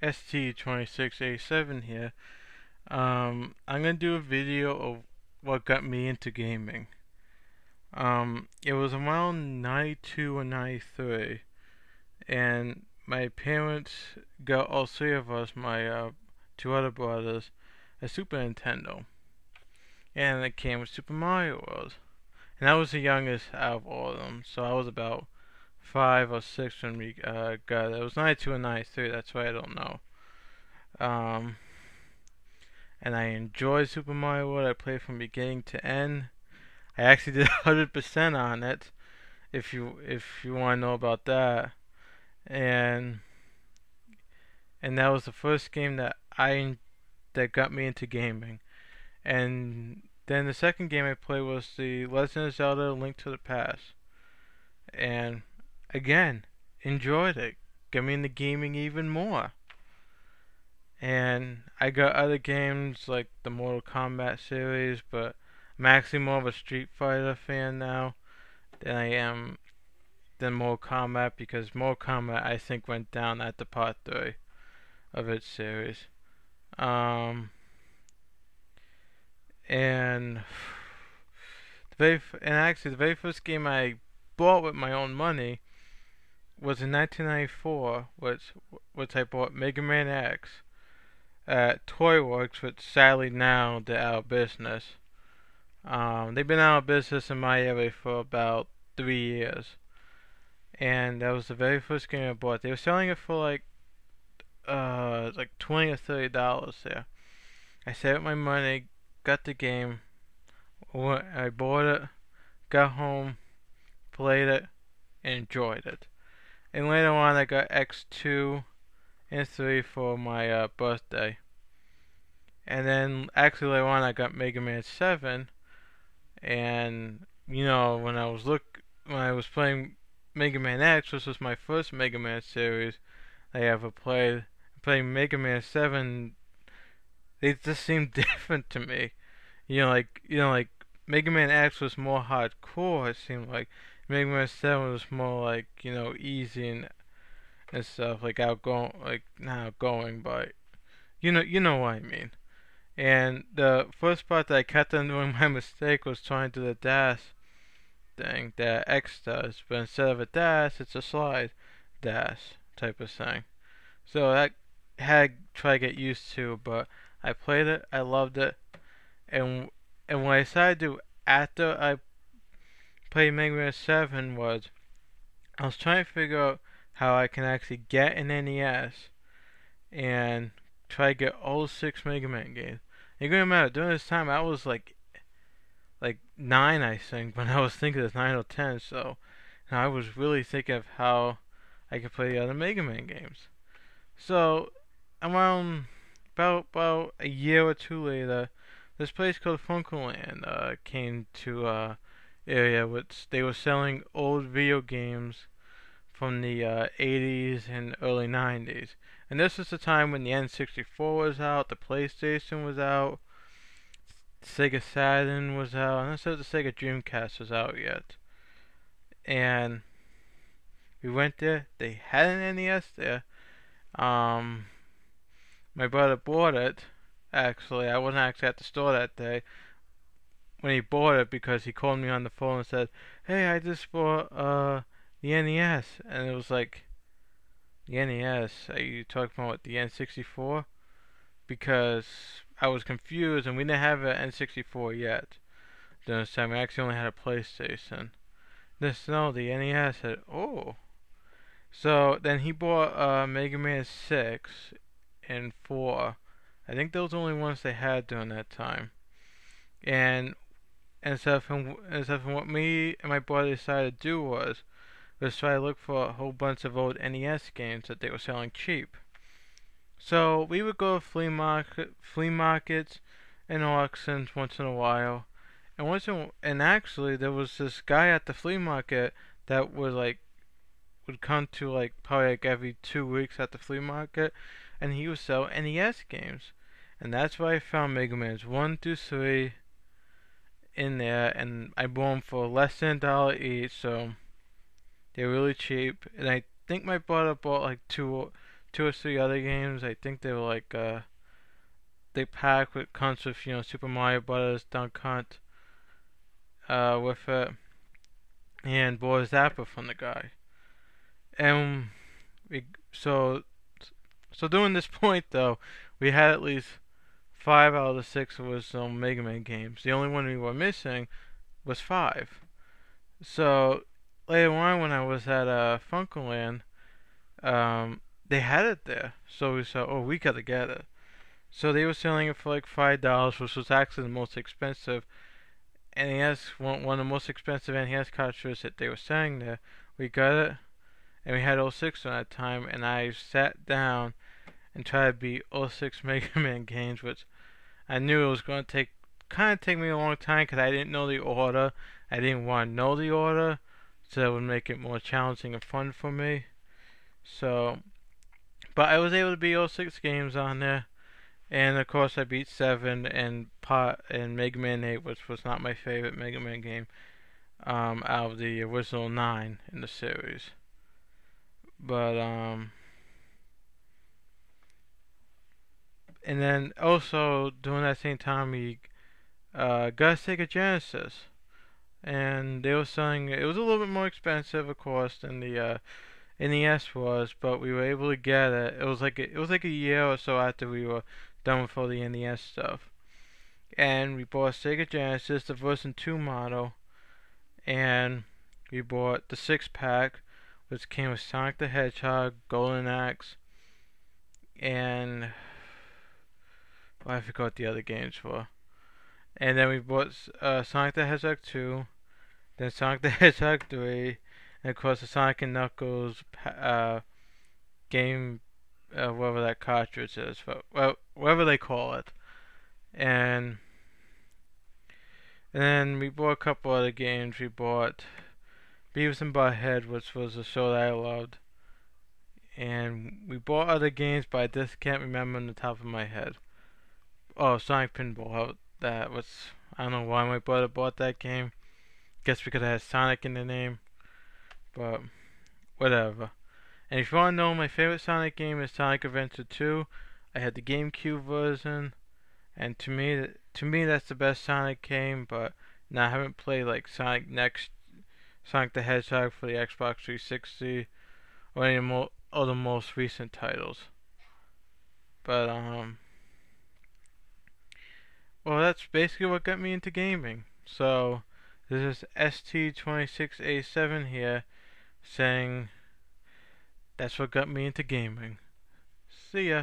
ST2687 here. I'm gonna do a video of what got me into gaming. It was around 92 or 93, and my parents got all three of us, my two other brothers, a Super Nintendo, and it came with Super Mario World. And I was the youngest out of all of them, so I was about 5 or 6 when we got it. It was 92 and 93, that's why I don't know. Um, and I enjoyed Super Mario World. I played from beginning to end. I actually did 100% on it, if you want to know about that. And and that was the first game that got me into gaming. And then the second game I played was the Legend of Zelda: Link to the Past. And again, enjoyed it. Got me into gaming even more. And I got other games like the Mortal Kombat series, but I'm actually more of a Street Fighter fan now than Mortal Kombat, because Mortal Kombat I think went down at the part 3 of its series. Um, and actually the very first game I bought with my own money was in 1994, which I bought Mega Man X at Toy Works, which sadly now they're out of business. They've been out of business in my area for about 3 years, and that was the very first game I bought. They were selling it for like $20 or $30 there. I saved my money, got the game, I bought it, got home, played it, and enjoyed it. And later on, I got X2 and 3 for my birthday. And then actually later on, I got Mega Man 7. And when I was playing Mega Man X, this was my first Mega Man series I ever played. Playing Mega Man 7, they just seemed different to me. Like Mega Man X was more hardcore. It seemed like Mega Man 7 was more like easy and stuff, like outgoing, like not outgoing, but you know what I mean. And the first part that I kept on doing my mistake was trying to do the dash thing that X does, but instead of a dash, it's a slide dash type of thing. So that had to try to get used to, but I played it, I loved it, and what I decided to do after I played Mega Man 7 was I was trying to figure out how I can actually get an NES and try to get all 6 Mega Man games. You're gonna remember during this time I was like 9, I think, when I was thinking of 9 or 10. So I was really thinking of how I could play the other Mega Man games. So around about a year or two later, this place called FuncoLand came to area, which they were selling old video games from the 80s and early 90s. And this was the time when the N64 was out, the PlayStation was out, Sega Saturn was out, and also the Sega Dreamcast was out yet. And we went there. They had an NES there. Um, my brother bought it. Actually, I wasn't actually at the store that day when he bought it, because he called me on the phone and said, "Hey, I just bought the NES," and it was like, the NES? Are you talking about the N64? Because I was confused, and we didn't have an N64 yet. During this time, we actually only had a PlayStation. No, the NES. I said, oh. So then he bought Mega Man 6 and 4. I think those were the only ones they had during that time. And instead of what me and my brother decided to do was try to look for a whole bunch of old NES games that they were selling cheap. So we would go to flea markets, and auctions once in a while. And actually there was this guy at the flea market that would come to probably every 2 weeks at the flea market, and he would sell NES games. And that's where I found Mega Man's 1 through 3 in there, and I bought them for less than $1 each, so they're really cheap. And I think my brother bought like two or three other games. I think they were like they pack with comes with Super Mario Brothers, Duck Hunt, with it, and Boy Zappa from the guy. And we so during this point though, we had at least 5 out of the 6 was Mega Man games. The only one we were missing was 5. So later on, when I was at Funkoland, they had it there. So we said, "Oh, we gotta get it." So they were selling it for like $5, which was actually the most expensive NES, one of the most expensive NES cartridges that they were selling there. We got it, and we had '06 at that time, and I sat down and tried to beat '06 Mega Man games, which I knew it was going to take me a long time because I didn't know the order. I didn't want to know the order, so it would make it more challenging and fun for me. So, but I was able to beat '06 games on there, and of course I beat 7 and Mega Man 8, which was not my favorite Mega Man game out of the original 9 in the series. But and then also during that same time we got a Sega Genesis, and they were selling it. It was a little bit more expensive, of course, than the NES was, but we were able to get it. It was like a year or so after we were done with all the NES stuff, and we bought a Sega Genesis, the version 2 model, and we bought the 6-pack, which came with Sonic the Hedgehog, Golden Axe, and I forgot what the other games were. And then we bought Sonic the Hedgehog 2, then Sonic the Hedgehog 3, and of course the Sonic and Knuckles game, whatever that cartridge is, well, whatever they call it. And then we bought a couple other games. We bought Beavis and Butthead, which was a show that I loved. And we bought other games, but I just can't remember on the top of my head. Oh, Sonic Pinball. That was, I don't know why my brother bought that game. Guess because it has Sonic in the name. But whatever. And if you want to know, my favorite Sonic game is Sonic Adventure 2. I had the GameCube version, and to me that's the best Sonic game. But now I haven't played like Sonic the Hedgehog for the Xbox 360, or any of the most recent titles. But well, that's basically what got me into gaming. So this is ST26A7 here saying that's what got me into gaming. See ya.